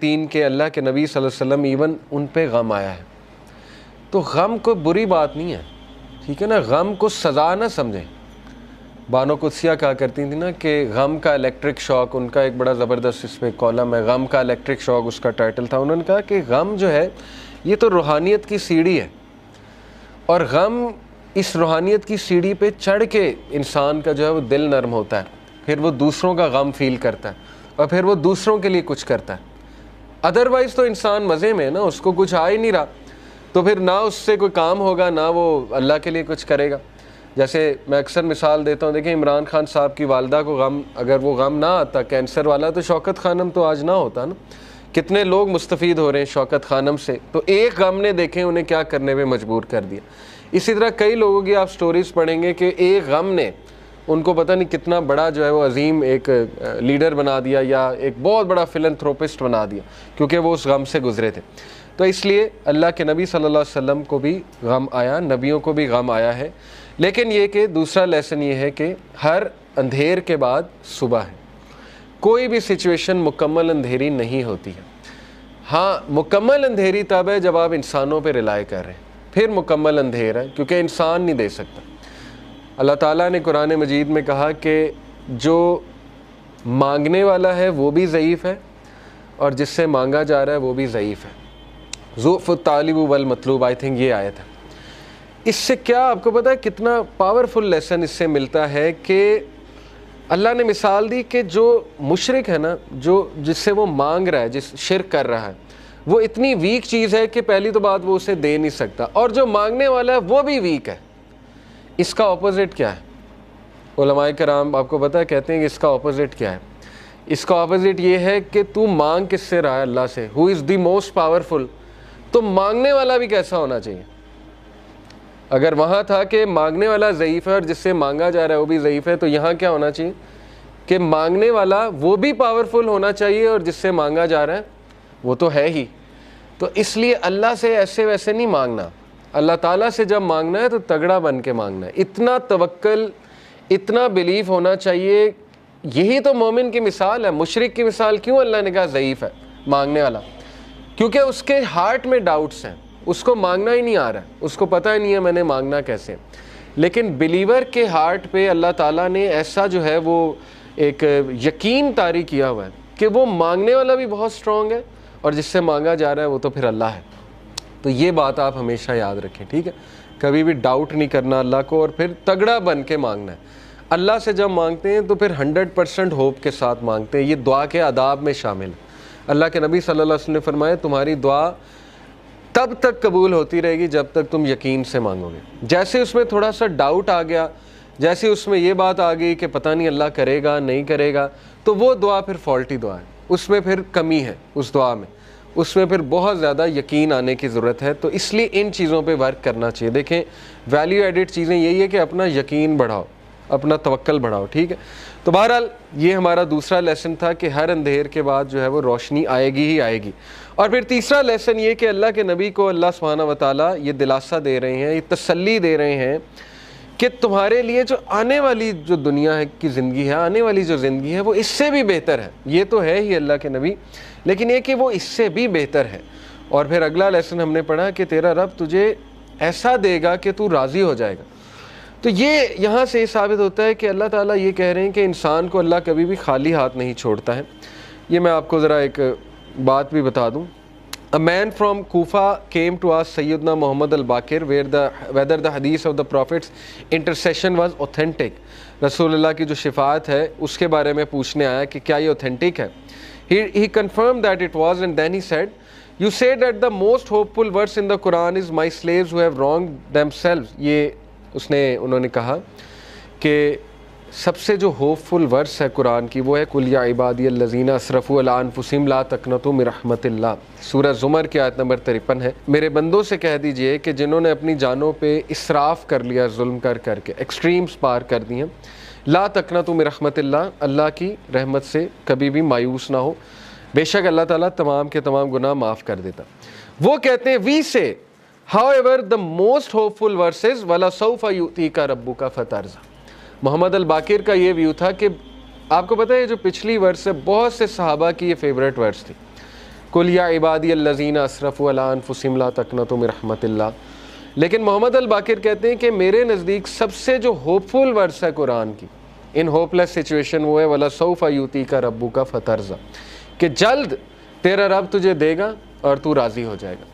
3 کہ اللہ کے نبی صلی اللہ علیہ وسلم ایون ان پہ غم آیا ہے. تو غم کوئی بری بات نہیں ہے, ٹھیک ہے نا, غم کو سزا نہ سمجھیں. بانو قدسیہ کہا کرتی تھی نا کہ غم کا الیکٹرک شاک, ان کا ایک بڑا زبردست اس پہ کالم ہے, غم کا الیکٹرک شاک اس کا ٹائٹل تھا. انہوں نے کہا کہ غم جو ہے یہ تو روحانیت کی سیڑھی ہے, اور غم اس روحانیت کی سیڑھی پہ چڑھ کے انسان کا جو ہے وہ دل نرم ہوتا ہے, پھر وہ دوسروں کا غم فیل کرتا ہے اور پھر وہ دوسروں کے لیے کچھ کرتا ہے. ادروائز تو انسان مزے میں نا, اس کو کچھ آ ہی نہیں رہا, تو پھر نہ اس سے کوئی کام ہوگا نہ وہ اللہ کے لیے کچھ کرے گا. جیسے میں اکثر مثال دیتا ہوں, دیکھیں عمران خان صاحب کی والدہ کو غم, اگر وہ غم نہ آتا کینسر والا, تو شوکت خانم تو آج نہ ہوتا نا. کتنے لوگ مستفید ہو رہے ہیں شوکت خانم سے, تو ایک غم نے دیکھیں انہیں کیا کرنے پہ مجبور کر دیا. اسی طرح کئی لوگوں کی آپ سٹوریز پڑھیں گے کہ ایک غم نے ان کو پتہ نہیں کتنا بڑا جو ہے وہ عظیم ایک لیڈر بنا دیا, یا ایک بہت بڑا فلنتھروپسٹ بنا دیا, کیونکہ وہ اس غم سے گزرے تھے. تو اس لیے اللہ کے نبی صلی اللہ علیہ وسلم کو بھی غم آیا, نبیوں کو بھی غم آیا ہے. لیکن یہ کہ دوسرا لیسن یہ ہے کہ ہر اندھیر کے بعد صبح ہے. کوئی بھی سچویشن مکمل اندھیری نہیں ہوتی ہے. ہاں مکمل اندھیری تب ہے جب آپ انسانوں پہ رلائے کر رہے ہیں, پھر مکمل اندھیر ہے, کیونکہ انسان نہیں دے سکتا. اللہ تعالیٰ نے قرآن مجید میں کہا کہ جو مانگنے والا ہے وہ بھی ضعیف ہے, اور جس سے مانگا جا رہا ہے وہ بھی ضعیف ہے. ضعف الطالب والمطلوب, آئی تھنک یہ آیت ہے. اس سے کیا آپ کو پتہ ہے کتنا پاورفل لیسن اس سے ملتا ہے کہ اللہ نے مثال دی کہ جو مشرک ہے نا, جس سے وہ مانگ رہا ہے, جس شرک کر رہا ہے, وہ اتنی ویک چیز ہے کہ پہلی تو بات وہ اسے دے نہیں سکتا, اور جو مانگنے والا ہے وہ بھی ویک ہے. اس کا اپوزٹ کیا ہے؟ علماء کرام آپ کو پتہ ہے کہتے ہیں کہ اس کا اپوزٹ کیا ہے. اس کا اپوزٹ یہ ہے کہ تو مانگ کس سے رہا ہے؟ اللہ سے, ہو از دی موسٹ پاورفل. تو مانگنے والا بھی کیسا ہونا چاہیے؟ اگر وہاں تھا کہ مانگنے والا ضعیف ہے اور جس سے مانگا جا رہا ہے وہ بھی ضعیف ہے, تو یہاں کیا ہونا چاہیے کہ مانگنے والا وہ بھی پاورفل ہونا چاہیے, اور جس سے مانگا جا رہا ہے وہ تو ہے ہی. تو اس لیے اللہ سے ایسے ویسے نہیں مانگنا. اللہ تعالیٰ سے جب مانگنا ہے تو تگڑا بن کے مانگنا ہے, اتنا توکل, اتنا بلیف ہونا چاہیے. یہی تو مومن کی مثال ہے. مشرک کی مثال کیوں اللہ نے کہا ضعیف ہے مانگنے والا؟ کیونکہ اس کے ہارٹ میں ڈاؤٹس ہیں, اس کو مانگنا ہی نہیں آ رہا ہے, اس کو پتہ ہی نہیں ہے میں نے مانگنا کیسے. لیکن بلیور کے ہارٹ پہ اللہ تعالیٰ نے ایسا جو ہے وہ ایک یقین طاری کیا ہوا ہے کہ وہ مانگنے والا بھی بہت سٹرونگ ہے, اور جس سے مانگا جا رہا ہے وہ تو پھر اللہ ہے. تو یہ بات آپ ہمیشہ یاد رکھیں, ٹھیک ہے؟ کبھی بھی ڈاؤٹ نہیں کرنا اللہ کو, اور پھر تگڑا بن کے مانگنا ہے. اللہ سے جب مانگتے ہیں تو پھر 100% ہوپ کے ساتھ مانگتے ہیں. یہ دعا کے آداب میں شامل ہے. اللہ کے نبی صلی اللہ علیہ وسلم نے فرمایا تمہاری دعا تب تک قبول ہوتی رہے گی جب تک تم یقین سے مانگو گے. جیسے اس میں تھوڑا سا ڈاؤٹ آ گیا, جیسے اس میں یہ بات آ گئی کہ پتہ نہیں اللہ کرے گا نہیں کرے گا, تو وہ دعا پھر فالٹی دعا ہے, اس میں پھر کمی ہے اس دعا میں, اس میں پھر بہت زیادہ یقین آنے کی ضرورت ہے. تو اس لیے ان چیزوں پہ ورک کرنا چاہیے. دیکھیں ویلیو ایڈڈ چیزیں یہی ہے کہ اپنا یقین بڑھاؤ, اپنا توکل بڑھاؤ, ٹھیک ہے؟ تو بہرحال یہ ہمارا دوسرا لیسن تھا کہ ہر اندھیر کے بعد جو ہے وہ روشنی آئے گی ہی آئے گی. اور پھر تیسرا لیسن یہ کہ اللہ کے نبی کو اللہ سبحانہ و تعالیٰ یہ دلاسا دے رہے ہیں, یہ تسلی دے رہے ہیں کہ تمہارے لیے جو آنے والی جو دنیا ہے کی زندگی ہے, آنے والی جو زندگی ہے وہ اس سے بھی بہتر ہے. یہ تو ہے ہی اللہ کے نبی, لیکن یہ کہ وہ اس سے بھی بہتر ہے. اور پھر اگلا لیسن ہم نے پڑھا کہ تیرا رب تجھے ایسا دے گا کہ تو راضی ہو جائے گا. تو یہ یہاں سے یہ ثابت ہوتا ہے کہ اللہ تعالیٰ یہ کہہ رہے ہیں کہ انسان کو اللہ کبھی بھی خالی ہاتھ نہیں چھوڑتا ہے. یہ میں آپ کو ذرا ایک بات بھی بتا دوں. A man from Kufa came to ask Sayyidina Muhammad al-Baqir whether the hadith of the Prophet's intercession was authentic. رسول اللہ کی جو شفاعت ہے اس کے بارے میں پوچھنے آیا کہ کیا یہ authentic ہے. He confirmed that it was, and then he said, you say that the most hopeful verse in the Quran is my slaves who have wronged themselves. یہ انہوں نے کہا کہ سب سے جو ہوپ فل ورس ہے قرآن کی وہ ہے قل یا عبادی الذین اسرفوا علی انفسہم لا تقنطوا من رحمت اللہ. سورہ زمر کی آیت نمبر 53 ہے. میرے بندوں سے کہہ دیجئے کہ جنہوں نے اپنی جانوں پہ اسراف کر لیا, ظلم کر کے ایکسٹریمز پار کر دی ہیں, لا تقنطوا من رحمت اللہ, اللہ کی رحمت سے کبھی بھی مایوس نہ ہو, بے شک اللہ تعالیٰ تمام کے تمام گناہ معاف کر دیتا. وہ کہتے ہیں وی سے however the most hopeful verses وَلَسَوْفَ يُؤْتِيكَ رَبُّكَ فَتَرْضَىٰ. محمد الباقر کا یہ ویو تھا کہ آپ کو پتہ ہے جو پچھلی ورس ہے بہت سے صحابہ کی یہ فیوریٹ ورس تھی. قل یا عبادی الذین اسرفوا علی انفسہم لا تقنطوا من رحمت اللہ. لیکن محمد الباقر کہتے ہیں کہ میرے نزدیک سب سے جو ہوپ فل ورس ہے قرآن کی ان ہوپ لیس سچویشن وہ ہے وَلَسَوْفَ يُؤْتِيكَ رَبُّكَ فَتَرْضَىٰ، کہ جلد تیرا رب تجھے دے گا اور تو راضی ہو جائے گا.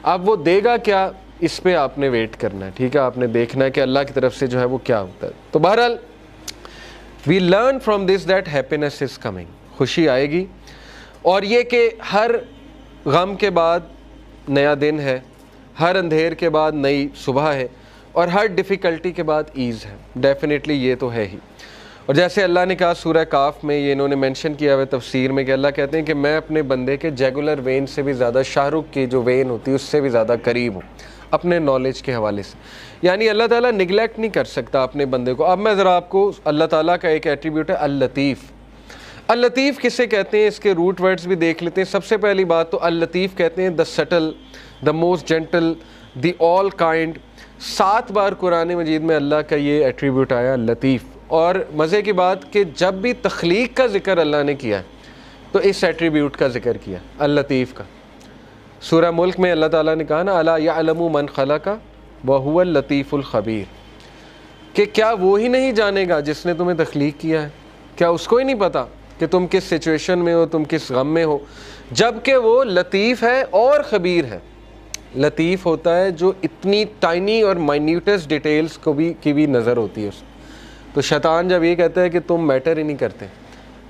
اب وہ دے گا کیا، اس پہ آپ نے ویٹ کرنا ہے. ٹھیک ہے، آپ نے دیکھنا ہے کہ اللہ کی طرف سے جو ہے وہ کیا ہوتا ہے. تو بہرحال we learn from this that happiness is coming، خوشی آئے گی. اور یہ کہ ہر غم کے بعد نیا دن ہے، ہر اندھیر کے بعد نئی صبح ہے، اور ہر ڈیفیکلٹی کے بعد ایز ہے. ڈیفینیٹلی یہ تو ہے ہی. اور جیسے اللہ نے کہا سورہ کاف میں، یہ انہوں نے مینشن کیا ہوا تفسیر میں، کہ اللہ کہتے ہیں کہ میں اپنے بندے کے جیگولر وین سے بھی زیادہ، شاہ رخ کی جو وین ہوتی ہے اس سے بھی زیادہ قریب ہوں اپنے نالج کے حوالے سے. یعنی اللہ تعالیٰ نگلیکٹ نہیں کر سکتا اپنے بندے کو. اب میں ذرا آپ کو اللہ تعالیٰ کا ایک ایٹریبیوٹ ہے اللطیف. اللطیف کسے کہتے ہیں، اس کے روٹ ورڈز بھی دیکھ لیتے ہیں. سب سے پہلی بات تو اللطیف کہتے ہیں the subtle, the most gentle, the all kind. 7 بار قرآن مجید میں اللہ کا یہ ایٹریبیوٹ آیا لطیف. اور مزے کی بات کہ جب بھی تخلیق کا ذکر اللہ نے کیا تو اس ایٹریبیوٹ کا ذکر کیا، اللطیف کا. سورہ ملک میں اللہ تعالیٰ نے کہا نا الا یعلم من خلق وہو اللطیف الخبیر، کہ کیا وہی نہیں جانے گا جس نے تمہیں تخلیق کیا ہے؟ کیا اس کو ہی نہیں پتا کہ تم کس سچویشن میں ہو، تم کس غم میں ہو؟ جبکہ وہ لطیف ہے اور خبیر ہے. لطیف ہوتا ہے جو اتنی ٹائنی اور مائنیوٹس ڈیٹیلز کو بھی کی بھی نظر ہوتی ہے اس. تو شیطان جب یہ کہتا ہے کہ تم میٹر ہی نہیں کرتے،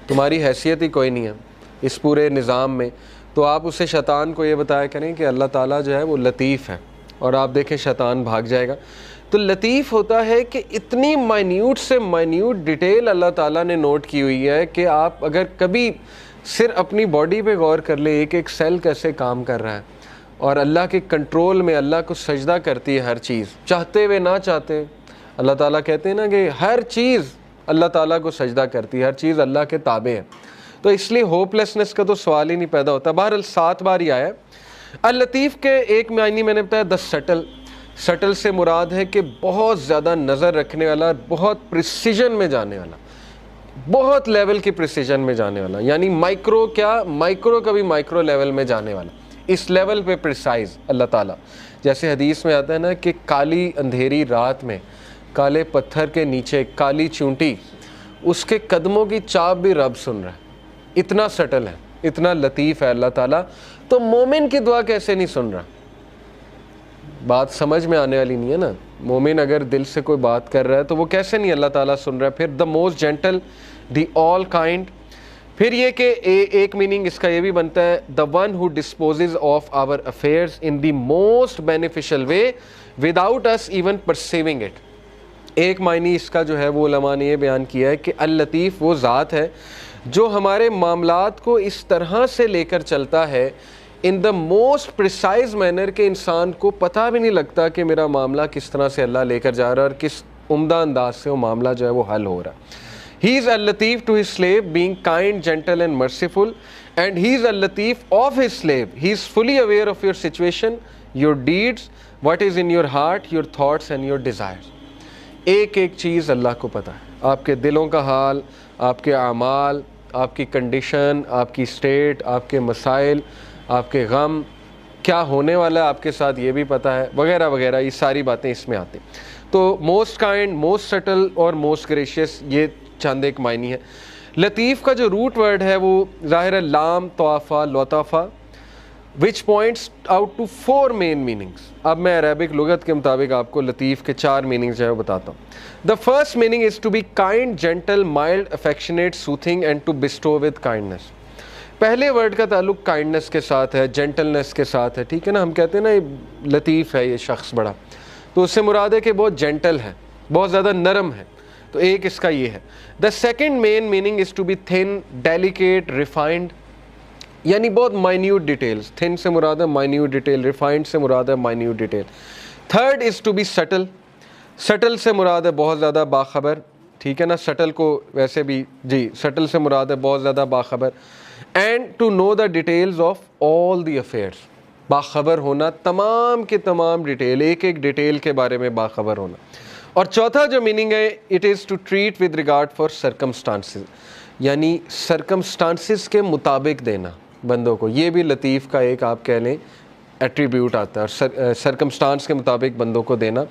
تمہاری حیثیت ہی کوئی نہیں ہے اس پورے نظام میں، تو آپ اسے شیطان کو یہ بتایا کریں کہ اللہ تعالیٰ جو ہے وہ لطیف ہے، اور آپ دیکھیں شیطان بھاگ جائے گا. تو لطیف ہوتا ہے کہ اتنی مائنیوٹ سے مائنیوٹ ڈیٹیل اللہ تعالیٰ نے نوٹ کی ہوئی ہے کہ آپ اگر کبھی صرف اپنی باڈی پہ غور کر لیں، ایک ایک سیل کیسے کام کر رہا ہے، اور اللہ کے کنٹرول میں اللہ کو سجدہ کرتی ہے ہر چیز، چاہتے ہوئے نہ چاہتے. اللہ تعالیٰ کہتے ہیں نا کہ ہر چیز اللہ تعالیٰ کو سجدہ کرتی ہے، ہر چیز اللہ کے تابع ہے. تو اس لیے ہوپ لیسنس کا تو سوال ہی نہیں پیدا ہوتا. بہرحال 7 بار ہی آیا ہے. اللطیف کے ایک معنی میں نے بتایا دا سٹل. سٹل سے مراد ہے کہ بہت زیادہ نظر رکھنے والا، بہت پریسیجن میں جانے والا، بہت لیول کی پریسیجن میں جانے والا. یعنی مائکرو کیا، مائکرو کا بھی مائکرو لیول میں جانے والا، اس لیول پہ پریسائز اللہ تعالیٰ. جیسے حدیث میں آتا ہے نا کہ کالی اندھیری رات میں کالے پتھر کے نیچے کالی چونٹی، اس کے قدموں کی چاپ بھی رب سن رہا ہے. اتنا سٹل ہے، اتنا لطیف ہے اللہ تعالیٰ. تو مومن کی دعا کیسے نہیں سن رہا؟ بات سمجھ میں آنے والی نہیں ہے نا. مومن اگر دل سے کوئی بات کر رہا ہے تو وہ کیسے نہیں اللہ تعالیٰ سن رہا ہے؟ پھر the most gentle, the all kind. پھر یہ کہ ایک میننگ اس کا یہ بھی بنتا ہے the one who disposes of our affairs in the most beneficial way without us even perceiving it. ایک معنی اس کا جو ہے وہ علماء نے یہ بیان کیا ہے کہ اللطیف وہ ذات ہے جو ہمارے معاملات کو اس طرح سے لے کر چلتا ہے ان دا موسٹ پریسائز مینر کہ انسان کو پتہ بھی نہیں لگتا کہ میرا معاملہ کس طرح سے اللہ لے کر جا رہا ہے اور کس عمدہ انداز سے وہ معاملہ جو ہے وہ حل ہو رہا ہے. He is al-Latif to his slave, being kind, gentle and merciful, and he is al-Latif of his slave. He is fully aware of your situation, your deeds, what is in your heart, your thoughts and your desires. ایک ایک چیز اللہ کو پتہ ہے، آپ کے دلوں کا حال، آپ کے اعمال، آپ کی کنڈیشن، آپ کی اسٹیٹ، آپ کے مسائل، آپ کے غم، کیا ہونے والا ہے آپ کے ساتھ یہ بھی پتہ ہے، وغیرہ وغیرہ. یہ ساری باتیں اس میں آتی. تو موسٹ کائنڈ، موسٹ سٹل اور موسٹ گریشیس، یہ چند ایک معنی ہے. لطیف کا جو روٹ ورڈ ہے وہ ظاہر ہے لام طوافہ لطافہ which points out to 4 main meanings. اب میں عربک لغت کے مطابق آپ کو لطیف کے 4 meanings جو ہے وہ بتاتا ہوں. The first meaning is to be kind, gentle, mild, affectionate, soothing and to bestow with kindness. پہلے ورڈ کا تعلق کائنڈنس کے ساتھ ہے، جینٹلنس کے ساتھ ہے. ٹھیک ہے نا، ہم کہتے ہیں نا یہ لطیف ہے یہ شخص بڑا، تو اس سے مراد ہے کہ بہت جینٹل ہے، بہت زیادہ نرم ہے. تو ایک اس کا یہ ہے. The second main meaning is to be thin, delicate, refined, یعنی بہت مائنیوٹ ڈیٹیلز. تھن سے مراد ہے مائنیوٹ ڈیٹیل، ریفائنڈ سے مراد ہے minute detail. Third is to be subtle. Subtle سے مراد ہے بہت زیادہ باخبر. ٹھیک ہے نا، سٹل کو ویسے بھی جی سٹل سے مراد ہے بہت زیادہ باخبر. And to know the details of all the affairs. باخبر ہونا تمام کے تمام ڈیٹیل، ایک ایک ڈیٹیل کے بارے میں باخبر ہونا. اور چوتھا جو میننگ ہے it is to treat with regard for circumstances, یعنی سرکمسٹانسز کے مطابق دینا. بندوں کو. یہ بھی لطیف کا ایک آپ کہہ لیں ایٹریبیوٹ آتا ہے, اور سرکمسٹانس کے مطابق بندوں کو دینا.